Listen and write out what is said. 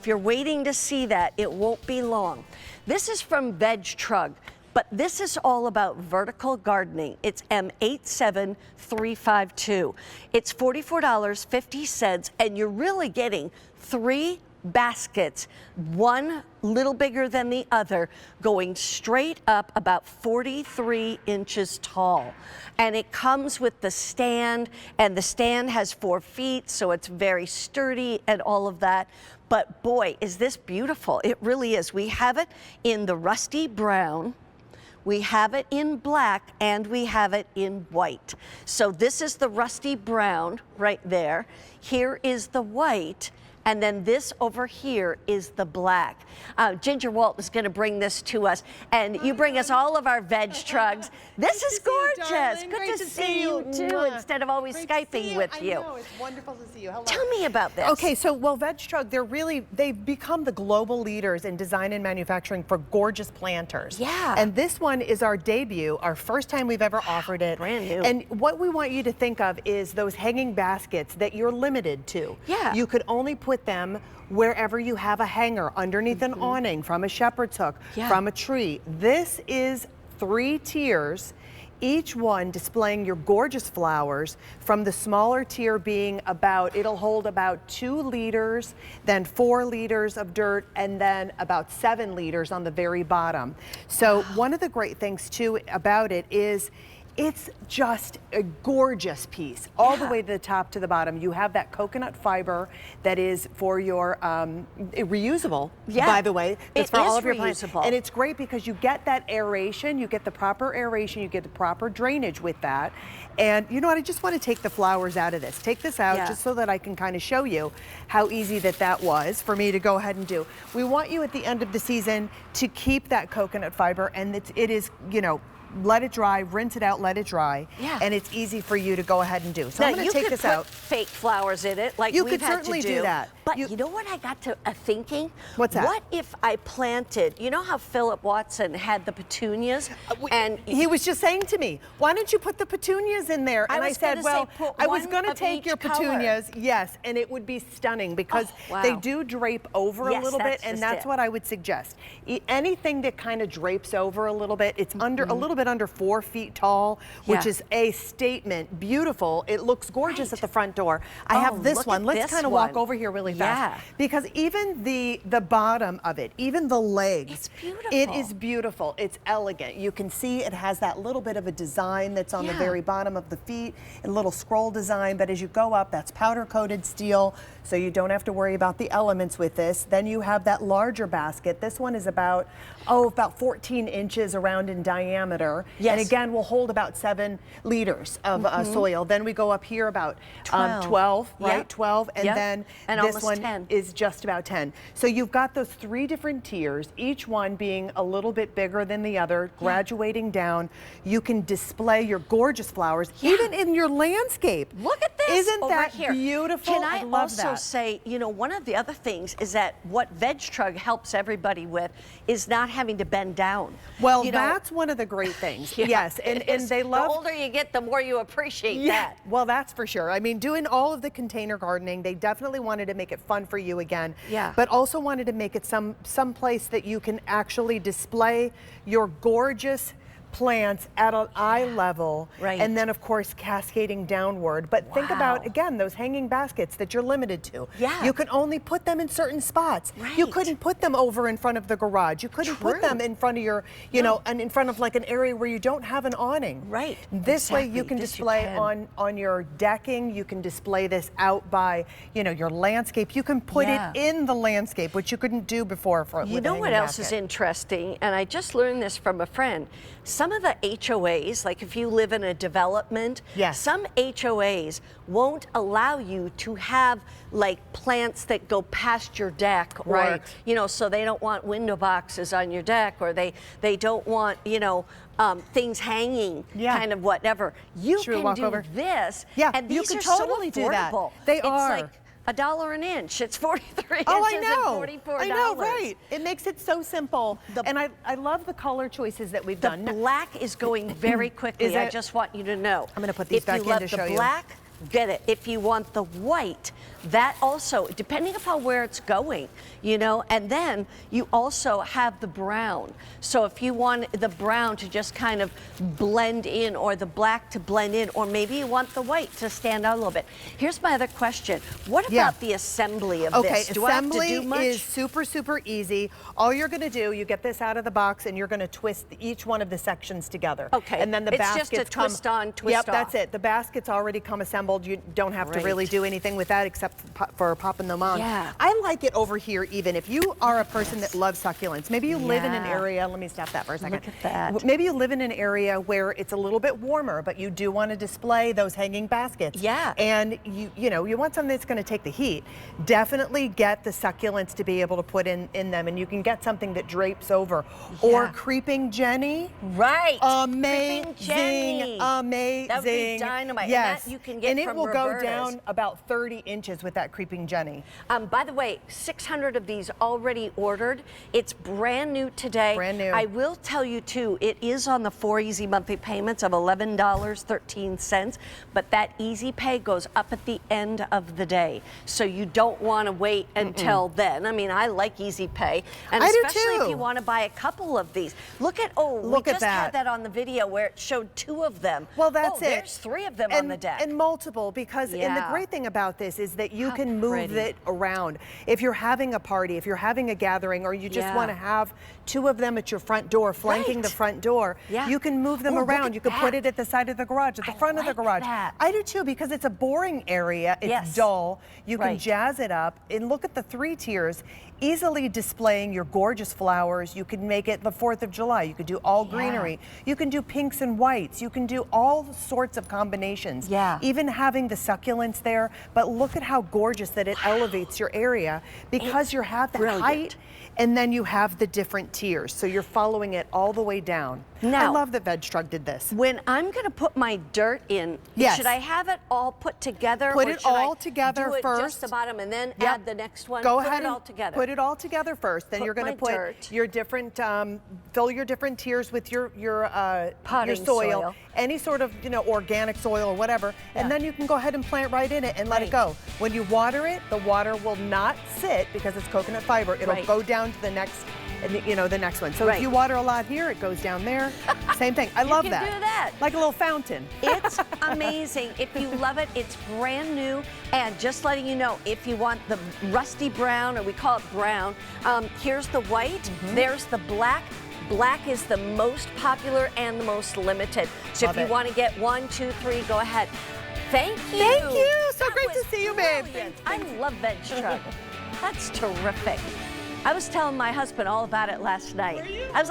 if you're waiting to see that, it won't be long. This is from Vegtrug, but this is all about vertical gardening. It's M87352. It's $44.50, and you're really getting 3 baskets, one little bigger than the other, going straight up about 43 inches tall. And it comes with the stand, and the stand has 4 feet, so it's very sturdy and all of that. But boy, is this beautiful. It really is. We have it in the rusty brown, we have it in black, and we have it in white. So this is the rusty brown right there. Here is the white. And then this over here is the black. Ginger Walt is going to bring this to us, and you bring us all of our Vegtrugs. This is gorgeous. Good to see you too, instead of always Skyping with you. I know, it's wonderful to see you. Hello. Tell me about this. Okay, so well, Vegtrug, they've become the global leaders in design and manufacturing for gorgeous planters. Yeah. And this one is our debut, our first time we've ever offered it. Brand new. And what we want you to think of is those hanging baskets that you're limited to. Yeah. You could only put them wherever you have a hanger, underneath an awning, from a shepherd's hook, from a tree. This is 3 tiers, each one displaying your gorgeous flowers, from the smaller tier being about, it'll hold about 2 liters, then 4 liters of dirt, and then about 7 liters on the very bottom. So one of the great things too about it is it's just a gorgeous piece, all the way to the top to the bottom. You have that coconut fiber that is for your reusable, by the way. It's for all of your plants. And it's great because you get that aeration, you get the proper aeration, you get the proper drainage with that. And you know what, I just want to take the flowers out of this. Take this out just so that I can kind of show you how easy that was for me to go ahead and do. We want you at the end of the season to keep that coconut fiber, and it is, you know, let it dry, rinse it out, let it dry, and it's easy for you to go ahead and do. So now, I'm going to take this out. You could put fake flowers in it, like you we've could had certainly to do that. But you know what I got to thinking? What's that? What if I planted, you know how Philip Watson had the petunias? And he was just saying to me, why don't you put the petunias in there? And I said, well, I was going to take your petunias, yes, and it would be stunning because they do drape over a little bit, and that's what I would suggest. Anything that kind of drapes over a little bit, it's under a little bit under 4 feet tall, which is a statement. Beautiful. It looks gorgeous at the front door. I have this one. Let's kind of walk over here really fast. Because even the bottom of it, even the legs, it's beautiful. It is beautiful. It's elegant. You can see it has that little bit of a design that's on the very bottom of the feet, a little scroll design, but as you go up, that's powder coated steel, so you don't have to worry about the elements with this. Then you have that larger basket. This one is about 14 inches around in diameter. And again, will hold about 7 liters of soil. Then we go up here about 12, right? 12, and then this one is just about 10. So you've got those 3 different tiers, each one being a little bit bigger than the other, graduating down. You can display your gorgeous flowers, even in your landscape. Look at this. Isn't that beautiful? Can I love also say, you know, one of the other things is that what Vegtrug helps everybody with is not having to bend down. Well, that's one of the great things. Yes, and they love. The older you get, the more you appreciate that. Well, that's for sure. I mean, doing all of the container gardening, they definitely wanted to make it fun for you again. But also wanted to make it some place that you can actually display your gorgeous plants at an eye level, and then of course cascading downward. But think about, again, those hanging baskets that you're limited to. You can only put them in certain spots. You couldn't put them over in front of the garage. You couldn't put them in front of your, you know, and in front of like an area where you don't have an awning. This way you can display on your decking. You can display this out by, you know, your landscape. You can put it in the landscape, which you couldn't do before. You know what else is interesting? And I just learned this from a friend. Some of the HOAs, like if you live in a development, some HOAs won't allow you to have like plants that go past your deck, or you know, so they don't want window boxes on your deck, or they don't want, you know, things hanging, kind of whatever. You can do this, and these are totally so affordable. They are. Like $1 an inch. It's 43 inches I know. and $44. I know, right? It makes it so simple. And I love the color choices that we've done. The black is going very quickly. I just want you to know. I'm going to put these back in to show you. If you love the black, get it. If you want the white, that also, depending upon where it's going, you know, and then you also have the brown. So if you want the brown to just kind of blend in, or the black to blend in, or maybe you want the white to stand out a little bit. Here's my other question. What about the assembly of this? Do I have to do much? Assembly is super, super easy. All you're gonna do, you get this out of the box and you're gonna twist each one of the sections together. Okay, and then the it's baskets just a twist on, twist off. Yep, that's it. The baskets already come assembled. You don't have to really do anything with that except for popping them on. Yeah. I like it over here even. If you are a person that loves succulents, maybe you live in an area, let me stop that for a second. Look at that. Maybe you live in an area where it's a little bit warmer, but you do want to display those hanging baskets. Yeah. And you know, you want something that's going to take the heat. Definitely get the succulents to be able to put in them, and you can get something that drapes over. Or Creeping Jenny. Right. Amazing. Creeping Jenny. Amazing. That would be dynamite. Yes. And that you can get and it from will Roberta's. go down about 30 inches with that Creeping Jenny. By the way, 600 of these already ordered. It's brand new today. Brand new. I will tell you too, it is on the 4 easy monthly payments of $11.13, but that easy pay goes up at the end of the day. So you don't want to wait until then. I mean, I like easy pay. And I do especially too. if you want to buy a couple of these. Look at, Look we at just that. had that on the video where it showed 2 of them. Well, that's it. There's 3 of them on the deck. And multiple, because and the great thing about this is that you can move it around. If you're having a party, if you're having a gathering, or you just want to have 2 of them at your front door, flanking the front door, you can move them around. You can put it at the side of the garage, at the front of the garage. I do too, because it's a boring area. It's dull. You can jazz it up. And look at the 3 tiers, easily displaying your gorgeous flowers. You can make it the 4th of July. You could do all greenery. You can do pinks and whites. You can do all sorts of combinations. Even having the succulents there. But look at how gorgeous that it elevates your area, because you have the height, and then you have the different tiers. So you're following it all the way down. Now, I love that Vegtrug did this. When I'm going to put my dirt in, should I have it all put together? Put it all together do it first. Just the bottom and then add the next one? Go put ahead it and all together. Put it all together first. Then you're going to put your different, fill your different tiers with your potting soil. Any sort of, you know, organic soil or whatever. And then you can go ahead and plant right in it and let it go. When you water it, the water will not sit because it's coconut fiber. It'll go down to the next, you know, the next one. So if you water a lot here, it goes down there. Same thing. I love that. You can do that. Like a little fountain. It's amazing. If you love it, it's brand new. And just letting you know, if you want the rusty brown, or we call it brown, here's the white, there's the black. Black is the most popular and the most limited. So if you want to get 1, 2, 3, go ahead. Thank you. Thank you. So great to see you, babe. I love Vegtrug. That's terrific. I was telling my husband all about it last night. I was like,